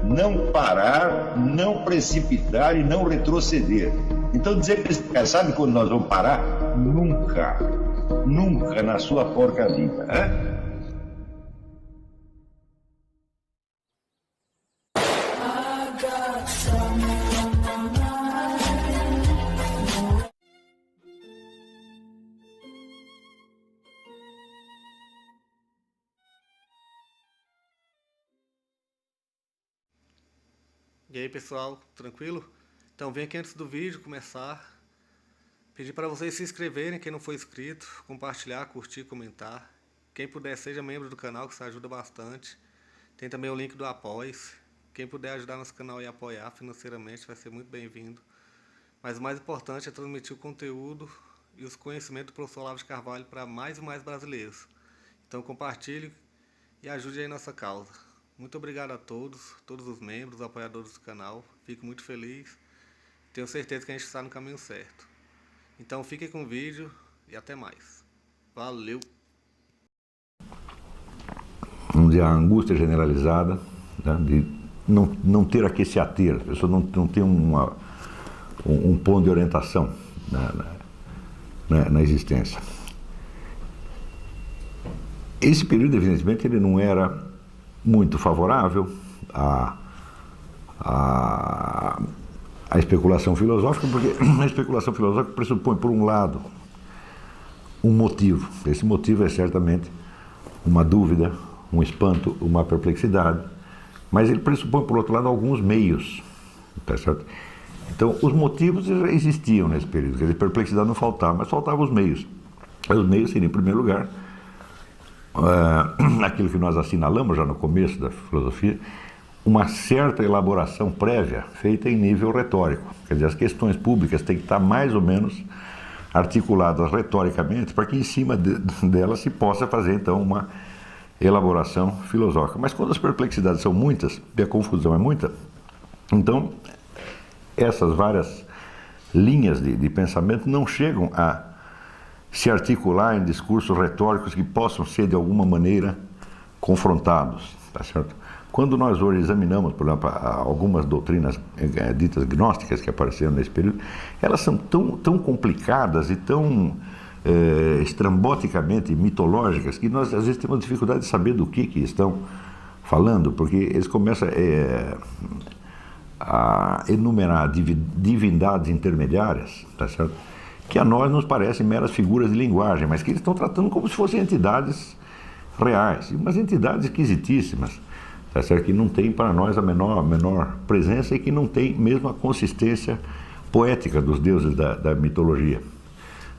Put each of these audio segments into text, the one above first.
não parar, não precipitar e não retroceder. Então dizer para esse cara, sabe quando nós vamos parar? Nunca, nunca na sua porca vida, né? E aí pessoal, tranquilo? Então vem aqui antes do vídeo começar, pedir para vocês se inscreverem, quem não for inscrito, compartilhar, curtir, comentar. Quem puder seja membro do canal, que isso ajuda bastante. Tem também o link do Apoia-se. Quem puder ajudar nosso canal e apoiar financeiramente vai ser muito bem-vindo. Mas o mais importante é transmitir o conteúdo e os conhecimentos do professor Olavo de Carvalho para mais e mais brasileiros. Então compartilhe e ajude aí nossa causa. Muito obrigado a todos os membros, apoiadores do canal. Fico muito feliz. Tenho certeza que a gente está no caminho certo. Então fiquem com o vídeo e até mais. Valeu! Vamos dizer, a angústia generalizada, né, de não ter a que se ater. A pessoa não tem um ponto de orientação na existência. Esse período, evidentemente, ele não era muito favorável à especulação filosófica, porque a especulação filosófica pressupõe, por um lado, um motivo. Esse motivo é certamente uma dúvida, um espanto, uma perplexidade, mas ele pressupõe, por outro lado, alguns meios. Tá certo? Então, os motivos já existiam nesse período, quer dizer, perplexidade não faltava, mas faltavam os meios. Os meios seriam, em primeiro lugar, aquilo que nós assinalamos já no começo da filosofia, uma certa elaboração prévia feita em nível retórico. Quer dizer, as questões públicas têm que estar mais ou menos articuladas retoricamente para que em cima delas se possa fazer então uma elaboração filosófica. Mas quando as perplexidades são muitas e a confusão é muita, então essas várias linhas de pensamento não chegam a se articular em discursos retóricos que possam ser de alguma maneira confrontados, tá certo? Quando nós hoje examinamos, por exemplo, algumas doutrinas ditas gnósticas que apareceram nesse período, elas são tão complicadas e tão estramboticamente mitológicas que nós às vezes temos dificuldade de saber do que estão falando, porque eles começam a enumerar divindades intermediárias, tá certo? Que a nós nos parecem meras figuras de linguagem, mas que eles estão tratando como se fossem entidades reais, umas entidades esquisitíssimas, tá certo? Que não tem para nós a menor presença e que não tem mesmo a consistência poética dos deuses da mitologia,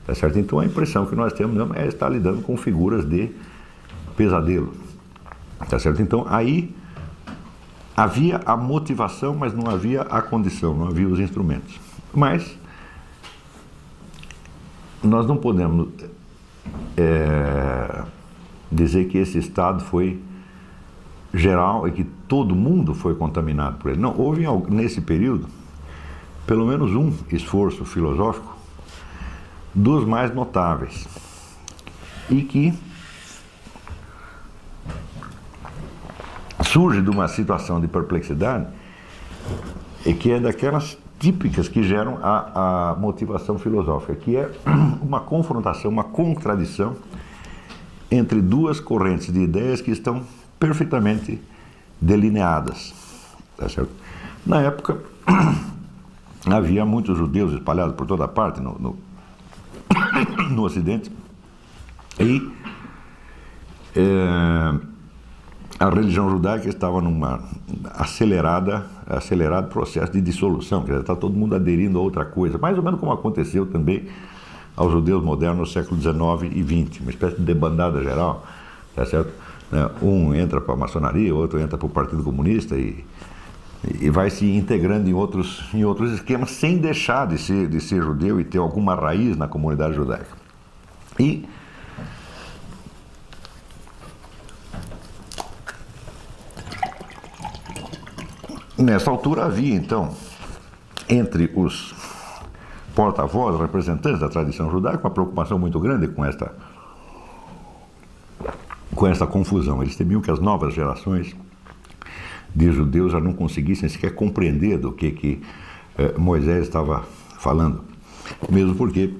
tá certo? Então a impressão que nós temos é estar lidando com figuras de pesadelo, tá certo? Então aí havia a motivação, mas não havia a condição, não havia os instrumentos. Mas nós não podemos dizer que esse estado foi geral e que todo mundo foi contaminado por ele. Não, houve nesse período pelo menos um esforço filosófico dos mais notáveis e que surge de uma situação de perplexidade e que é daquelas típicas que geram a motivação filosófica, que é uma confrontação, uma contradição entre duas correntes de ideias que estão perfeitamente delineadas, tá certo? Na época havia muitos judeus espalhados por toda parte no Ocidente e a religião judaica estava num acelerado processo de dissolução, quer dizer, está todo mundo aderindo a outra coisa, mais ou menos como aconteceu também aos judeus modernos no século XIX e XX, uma espécie de debandada geral, tá certo? Um entra para a maçonaria, o outro entra para o Partido Comunista e vai se integrando em outros esquemas sem deixar de ser judeu e ter alguma raiz na comunidade judaica. E nessa altura havia, então, entre os porta-vozes, representantes da tradição judaica, uma preocupação muito grande com esta confusão. Eles temiam que as novas gerações de judeus já não conseguissem sequer compreender do que Moisés estava falando, mesmo porque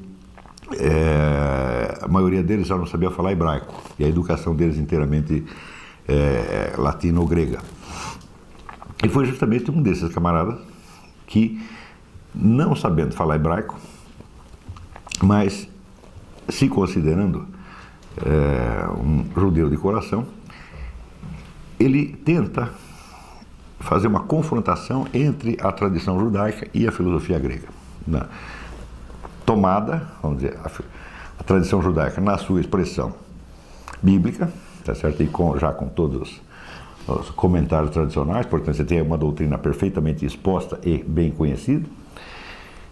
a maioria deles já não sabia falar hebraico, e a educação deles inteiramente latino-grega. E foi justamente um desses camaradas que, não sabendo falar hebraico, mas se considerando um judeu de coração, ele tenta fazer uma confrontação entre a tradição judaica e a filosofia grega. Tomada, vamos dizer, a tradição judaica na sua expressão bíblica, tá certo? E já com todos os comentários tradicionais, portanto você tem uma doutrina perfeitamente exposta e bem conhecida,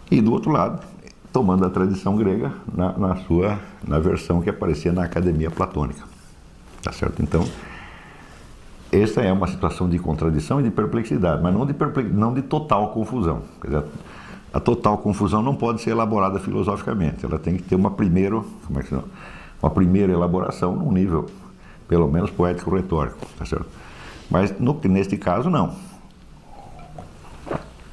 e do outro lado, tomando a tradição grega na versão que aparecia na Academia Platônica, tá certo? Então, essa é uma situação de contradição e de perplexidade, mas não de total confusão. Quer dizer, a total confusão não pode ser elaborada filosoficamente, ela tem que ter uma primeira elaboração num nível, pelo menos, poético-retórico, tá certo? Mas, neste caso, não.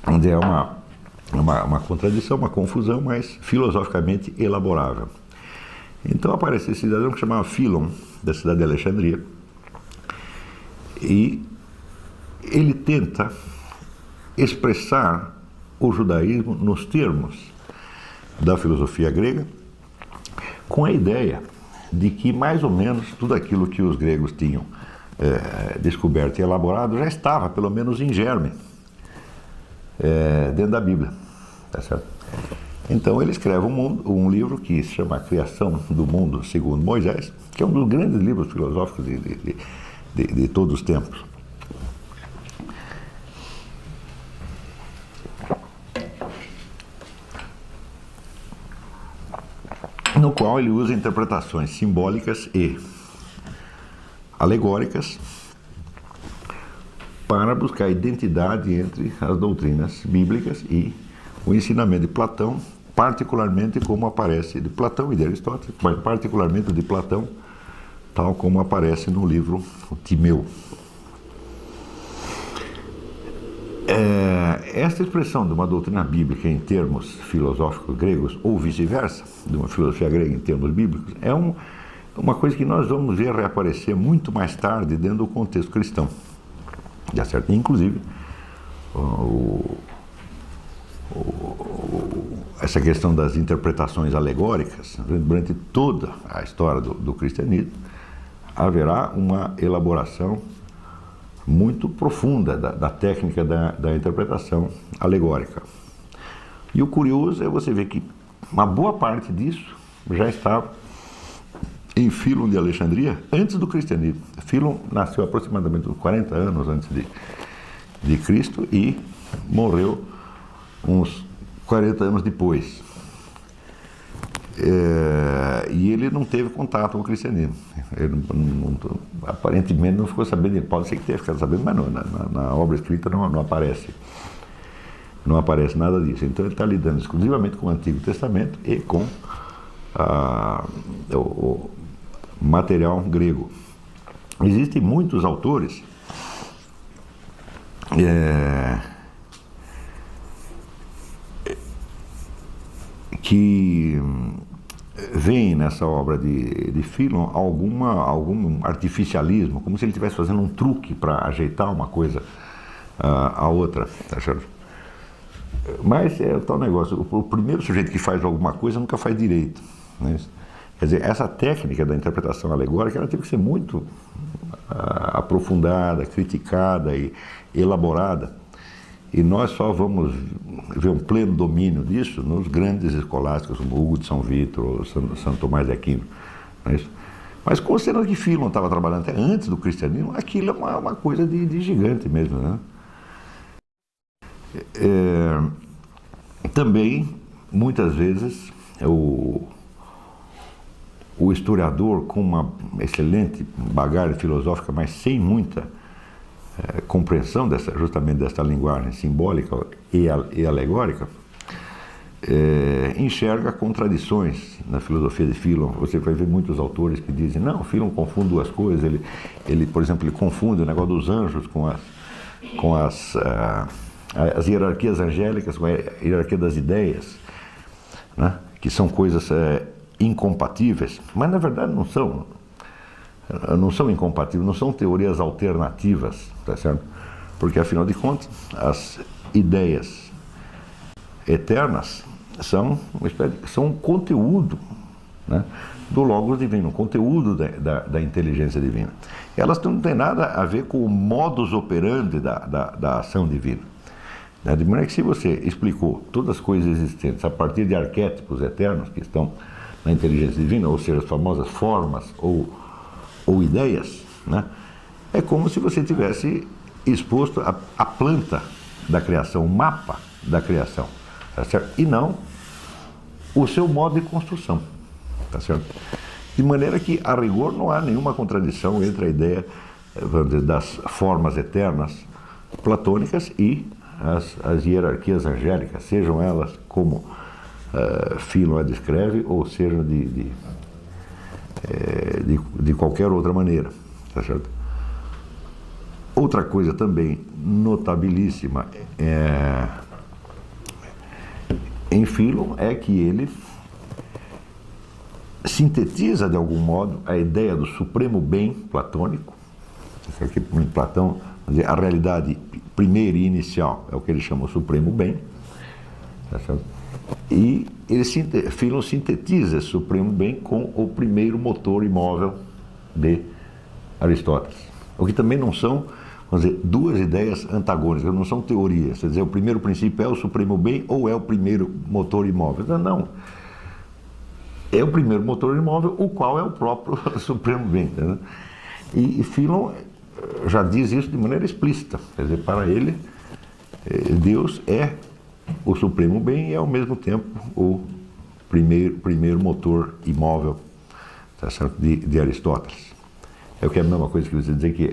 É uma contradição, uma confusão, mas filosoficamente elaborável. Então aparece esse cidadão que chamava Filon, da cidade de Alexandria, e ele tenta expressar o judaísmo nos termos da filosofia grega, com a ideia de que mais ou menos tudo aquilo que os gregos tinham descoberto e elaborado já estava, pelo menos em germe, dentro da Bíblia, tá certo? Então ele escreve um livro que se chama A Criação do Mundo segundo Moisés, que é um dos grandes livros filosóficos de todos os tempos. No qual ele usa interpretações simbólicas e alegóricas para buscar identidade entre as doutrinas bíblicas e o ensinamento de Platão, particularmente como aparece de Platão e de Aristóteles, mas particularmente de Platão, tal como aparece no livro Timeu. Esta expressão de uma doutrina bíblica em termos filosóficos gregos, ou vice-versa, de uma filosofia grega em termos bíblicos, é uma coisa que nós vamos ver reaparecer muito mais tarde dentro do contexto cristão. Já certo? Inclusive, essa questão das interpretações alegóricas, durante toda a história do cristianismo, haverá uma elaboração muito profunda da técnica da interpretação alegórica. E o curioso é você ver que uma boa parte disso já estava em Filon de Alexandria antes do cristianismo. Filon nasceu aproximadamente uns 40 anos antes de Cristo e morreu uns 40 anos depois. E ele não teve contato com o cristianismo. Ele aparentemente não ficou sabendo, pode ser que tenha ficado sabendo, mas não, na obra escrita não aparece nada disso. Então ele está lidando exclusivamente com o Antigo Testamento e com o material grego. Existem muitos autores que veem nessa obra de Filon algum artificialismo, como se ele estivesse fazendo um truque para ajeitar uma coisa a outra, tá certo? Mas é o tal negócio, o primeiro sujeito que faz alguma coisa nunca faz direito, né? Quer dizer, essa técnica da interpretação alegórica, ela teve que ser muito aprofundada, criticada e elaborada, e nós só vamos ver um pleno domínio disso nos grandes escolásticos, como Hugo de São Vítor ou Santo Tomás de Aquino, não é isso? Mas considerando que Filon estava trabalhando até antes do cristianismo, aquilo é uma coisa de gigante mesmo, né? Também, muitas vezes, o historiador com uma excelente bagagem filosófica, mas sem muita compreensão justamente dessa linguagem simbólica e alegórica, enxerga contradições na filosofia de Filon. Você vai ver muitos autores que dizem, não, Filon confunde duas coisas, ele por exemplo, ele confunde o negócio dos anjos com as hierarquias angélicas, com a hierarquia das ideias, né? Que são coisas incompatíveis, mas na verdade não são incompatíveis, não são teorias alternativas, tá certo? Porque afinal de contas, as ideias eternas são um conteúdo, né, do Logos divino, um conteúdo da inteligência divina. Elas não têm nada a ver com o modus operandi da ação divina. De maneira que, se você explicou todas as coisas existentes a partir de arquétipos eternos que estão na inteligência divina, ou seja, as famosas formas ou ideias, né, é como se você tivesse exposto a planta da criação, o mapa da criação, tá certo? E não o seu modo de construção, tá certo? De maneira que, a rigor, não há nenhuma contradição entre a ideia, vamos dizer, das formas eternas platônicas e as hierarquias angélicas, sejam elas como Philon a descreve, ou sejam de qualquer outra maneira, tá certo? Outra coisa também notabilíssima em Philon é que ele sintetiza de algum modo a ideia do supremo bem platônico. Aqui, em Platão, a realidade primeira e inicial é o que ele chama o supremo bem, tá certo? E Philon sintetiza esse supremo bem com o primeiro motor imóvel de Aristóteles, o que também não são, vamos dizer, duas ideias antagônicas, não são teorias. Quer dizer, o primeiro princípio é o supremo bem ou é o primeiro motor imóvel? Não. É o primeiro motor imóvel, o qual é o próprio supremo bem. Entendeu? E Philon já diz isso de maneira explícita. Quer dizer, para ele, Deus é o supremo bem e, ao mesmo tempo, o primeiro motor imóvel, tá certo? de Aristóteles. É o que é a mesma coisa que você dizer que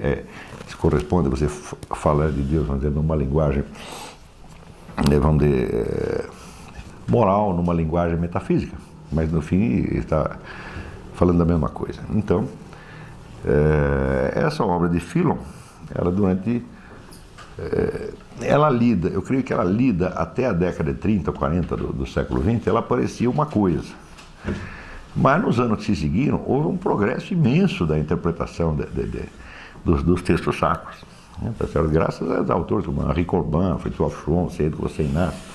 se corresponde a você falar de Deus, vamos dizer, numa linguagem, vamos dizer, moral, numa linguagem metafísica, mas no fim está falando da mesma coisa. Então, essa obra de Philon, eu creio que ela lida até a década de 30 ou 40 do século XX, ela parecia uma coisa. Mas nos anos que se seguiram, houve um progresso imenso da interpretação dos textos sacros, né? Graças aos autores como Henri Corbin, Fritjof Schwann, Seyd Inácio.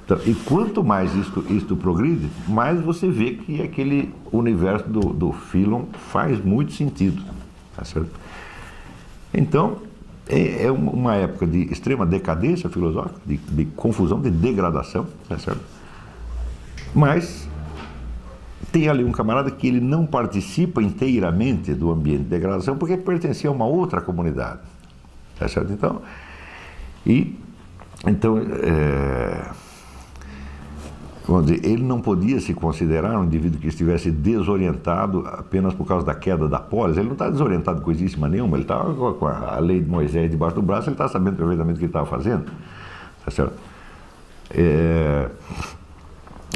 Então, e quanto mais isto progride, mais você vê que aquele universo do Philon faz muito sentido, tá certo? Então, é uma época de extrema decadência filosófica, de confusão, de degradação, tá certo? Mas tem ali um camarada que ele não participa inteiramente do ambiente de degradação porque pertencia a uma outra comunidade, tá certo? Vamos dizer, ele não podia se considerar um indivíduo que estivesse desorientado apenas por causa da queda da polis. Ele não está desorientado com coisíssima nenhuma, ele está com a lei de Moisés debaixo do braço, ele está sabendo perfeitamente o que ele estava fazendo, tá certo?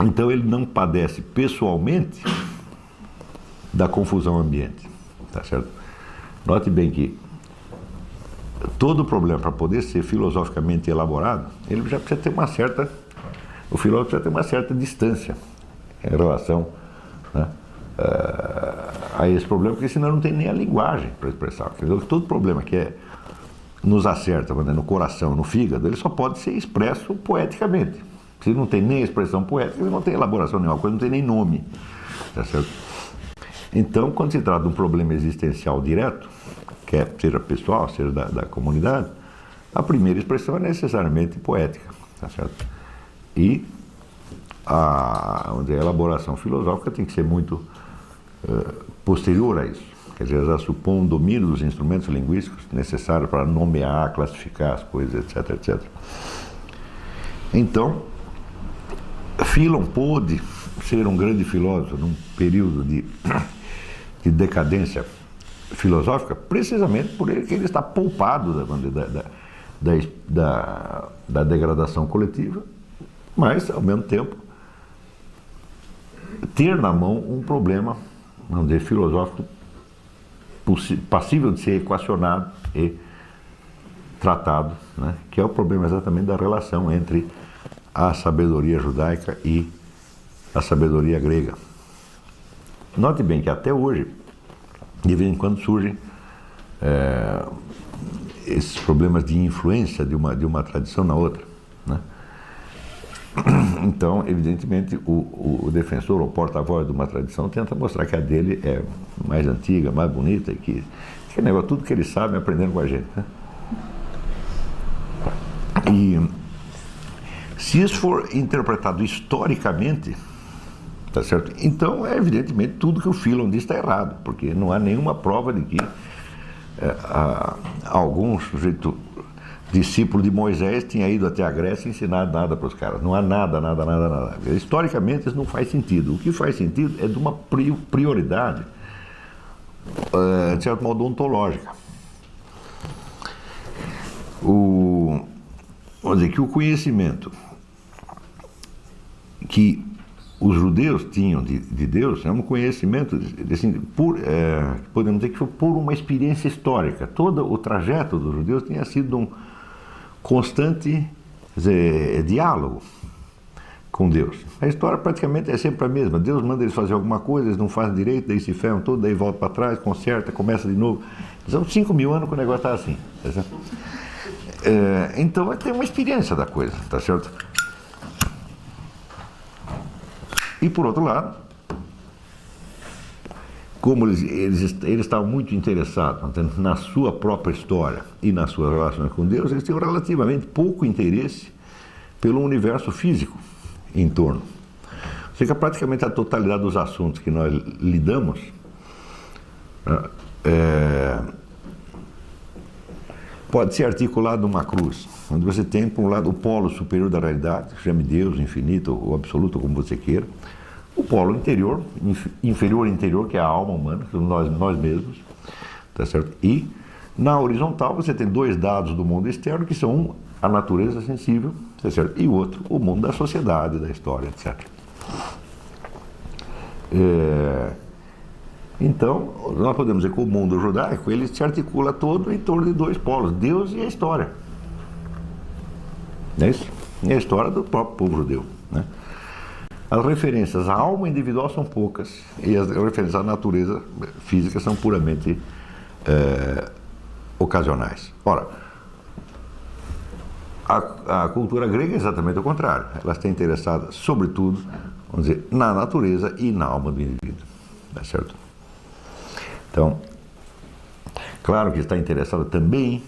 Então ele não padece pessoalmente da confusão ambiente, tá certo? Note bem que todo problema, para poder ser filosoficamente elaborado, ele já precisa ter o filósofo precisa ter uma certa distância em relação, né, a esse problema, porque senão não tem nem a linguagem para expressar. Entendeu? Todo problema que nos acerta, né, no coração, no fígado, ele só pode ser expresso poeticamente. Se não tem nem expressão poética, ele não tem elaboração nenhuma coisa, não tem nem nome. Tá certo? Então, quando se trata de um problema existencial direto, seja pessoal, seja da comunidade, a primeira expressão é necessariamente poética. Tá certo? E a elaboração filosófica tem que ser muito posterior a isso. Quer dizer, já supõe um domínio dos instrumentos linguísticos necessários para nomear, classificar as coisas, etc, etc. Então, Philon pôde ser um grande filósofo num período de decadência filosófica, precisamente por ele que ele está poupado da degradação coletiva, mas, ao mesmo tempo, ter na mão um problema, vamos dizer, filosófico passível de ser equacionado e tratado, né, que é o problema exatamente da relação entre a sabedoria judaica e a sabedoria grega. Note bem que até hoje, de vez em quando surgem esses problemas de influência de uma tradição na outra, né? Então, evidentemente, o defensor ou porta-voz de uma tradição tenta mostrar que a dele é mais antiga, mais bonita, e que negócio, tudo que ele sabe é aprendendo com a gente, né? E se isso for interpretado historicamente, tá certo? Então, evidentemente, tudo que o Philon diz está errado, porque não há nenhuma prova de que algum sujeito discípulo de Moisés tinha ido até a Grécia e ensinado nada para os caras. Não há nada. Historicamente, isso não faz sentido. O que faz sentido é de uma prioridade, de certo modo, ontológica. Vamos dizer que o conhecimento que os judeus tinham de Deus é um conhecimento, assim, podemos dizer que foi por uma experiência histórica. Todo o trajeto dos judeus tinha sido um constante diálogo com Deus. A história praticamente é sempre a mesma. Deus manda eles fazer alguma coisa, eles não fazem direito, daí se ferram todo, daí volta para trás, conserta, começa de novo. São 5.000 anos que o negócio está assim. Tá certo? Então tem uma experiência da coisa, tá certo? E por outro lado, como eles estavam muito interessados na sua própria história e nas suas relações com Deus, eles tinham relativamente pouco interesse pelo universo físico em torno. Ou seja, praticamente a totalidade dos assuntos que nós lidamos pode ser articulado numa cruz, onde você tem, por um lado, o polo superior da realidade, chame Deus, infinito ou absoluto, como você queira, o polo interior, inferior interior, que é a alma humana, que somos nós mesmos, tá certo? E na horizontal você tem dois dados do mundo externo, que são um, a natureza sensível, tá certo? E o outro, o mundo da sociedade, da história, etc. Então, nós podemos dizer que o mundo judaico, ele se articula todo em torno de dois polos, Deus e a história. Não é isso? E a história do próprio povo judeu, né? As referências à alma individual são poucas e as referências à natureza física são puramente ocasionais. Ora, a cultura grega é exatamente o contrário. Ela está interessada, sobretudo, vamos dizer, na natureza e na alma do indivíduo. Tá certo? Então, claro que está interessada também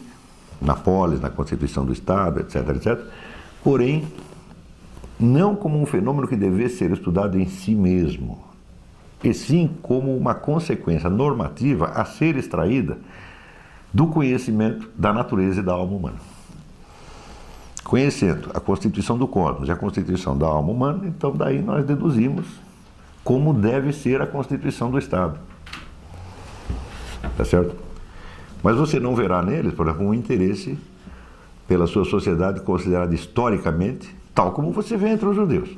na polis, na constituição do Estado, etc, etc. Porém, não como um fenômeno que deve ser estudado em si mesmo, e sim como uma consequência normativa a ser extraída do conhecimento da natureza e da alma humana. Conhecendo a constituição do cosmos e a constituição da alma humana, então daí nós deduzimos como deve ser a constituição do Estado. Tá certo? Mas você não verá neles, por exemplo, um interesse pela sua sociedade considerada historicamente, tal como você vê entre os judeus,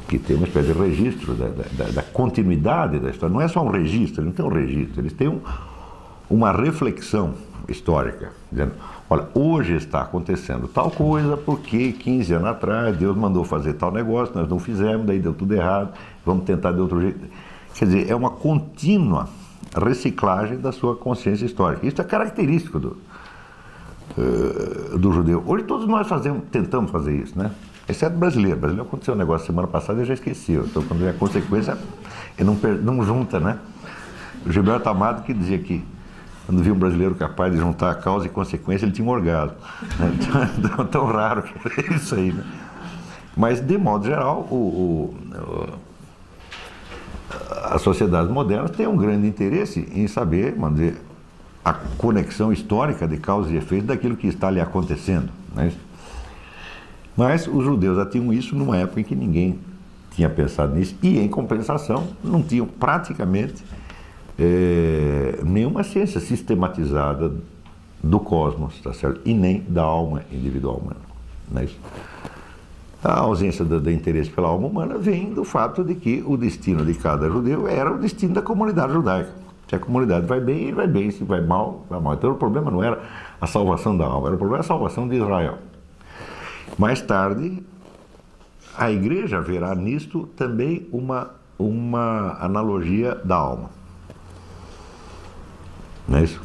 que tem uma espécie de registro da continuidade da história. Não é só um registro, eles não têm um registro, eles têm uma reflexão histórica, dizendo, olha, hoje está acontecendo tal coisa porque 15 anos atrás Deus mandou fazer tal negócio, nós não fizemos, daí deu tudo errado, vamos tentar de outro jeito. Quer dizer, é uma contínua reciclagem da sua consciência histórica. Isso é característico do judeu. Hoje todos nós tentamos fazer isso, né? Exceto o brasileiro. O brasileiro aconteceu um negócio semana passada e já esqueceu. Então, quando vem a consequência, ele não junta, né? O Gilberto Amado que dizia que quando viu um brasileiro capaz de juntar a causa e consequência, ele tinha um orgasmo. Né? Então, tão raro que é isso aí, né? Mas, de modo geral, as sociedades modernas têm um grande interesse em saber, vamos dizer, a conexão histórica de causa e efeito daquilo que está ali acontecendo, né? Mas os judeus já tinham isso numa época em que ninguém tinha pensado nisso e, em compensação, não tinham praticamente nenhuma ciência sistematizada do cosmos, tá certo? E nem da alma individual humana, não é isso? A ausência do interesse pela alma humana vem do fato de que o destino de cada judeu era o destino da comunidade judaica. Se a comunidade vai bem, vai bem. Se vai mal, vai mal. Então o problema não era a salvação da alma, era o problema a salvação de Israel. Mais tarde, a igreja verá nisto também uma analogia da alma. Não é isso?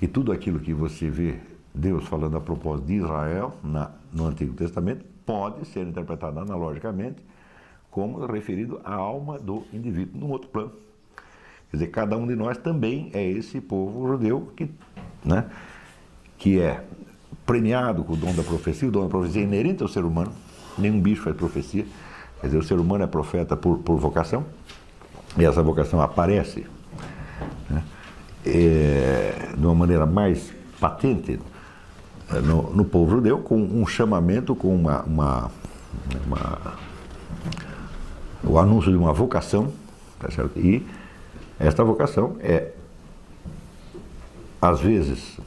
E tudo aquilo que você vê Deus falando a propósito de Israel no Antigo Testamento pode ser interpretado analogicamente como referido à alma do indivíduo num outro plano. Quer dizer, cada um de nós também é esse povo judeu que é premiado com o dom da profecia. O dom da profecia é inerente ao ser humano, nenhum bicho faz profecia. Quer dizer, o ser humano é profeta por vocação, e essa vocação aparece de uma maneira mais patente no povo judeu, com um chamamento, com o anúncio de uma vocação, tá certo? E esta vocação às vezes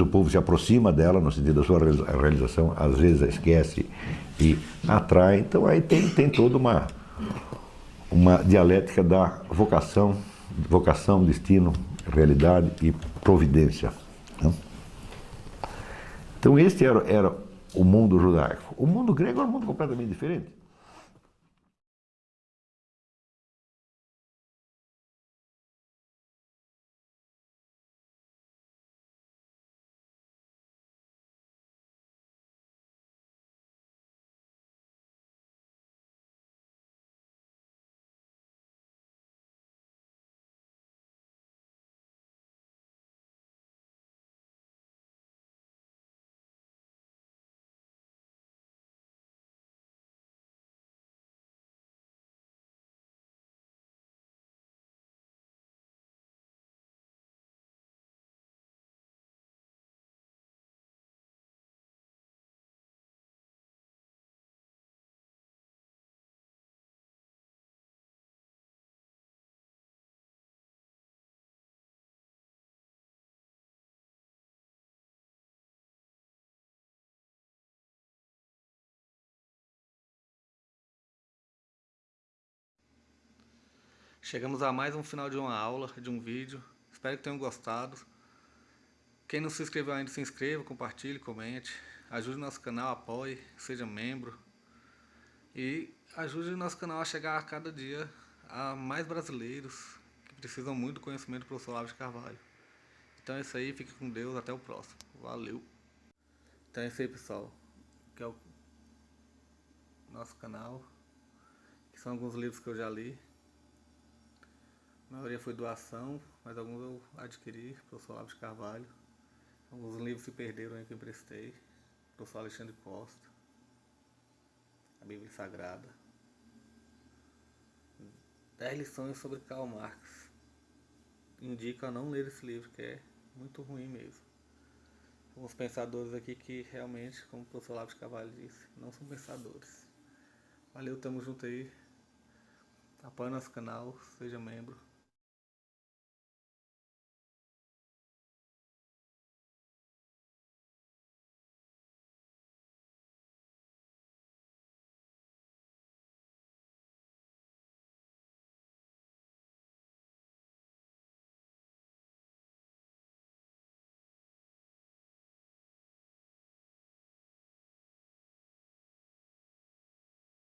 o povo se aproxima dela no sentido da sua realização, às vezes a esquece e atrai. Então aí tem toda uma dialética da vocação, destino, realidade e providência. Então este era o mundo judaico. O mundo grego era um mundo completamente diferente. Chegamos a mais um final de uma aula, de um vídeo. Espero que tenham gostado. Quem não se inscreveu ainda, se inscreva, compartilhe, comente. Ajude o nosso canal, apoie, seja membro. E ajude o nosso canal a chegar a cada dia a mais brasileiros que precisam muito do conhecimento do professor Olavo de Carvalho. Então é isso aí, fique com Deus, até o próximo. Valeu! Então é isso aí, pessoal. Que é o nosso canal. Que são alguns livros que eu já li. A maioria foi doação, mas alguns eu adquiri, professor Olavo de Carvalho. Alguns livros se perderam aí que eu emprestei. Professor Alexandre Costa. A Bíblia Sagrada. 10 lições sobre Karl Marx. Indico a não ler esse livro, que é muito ruim mesmo. Alguns pensadores aqui que realmente, como o professor Olavo de Carvalho disse, não são pensadores. Valeu, tamo junto aí. Apoie nosso canal, seja membro.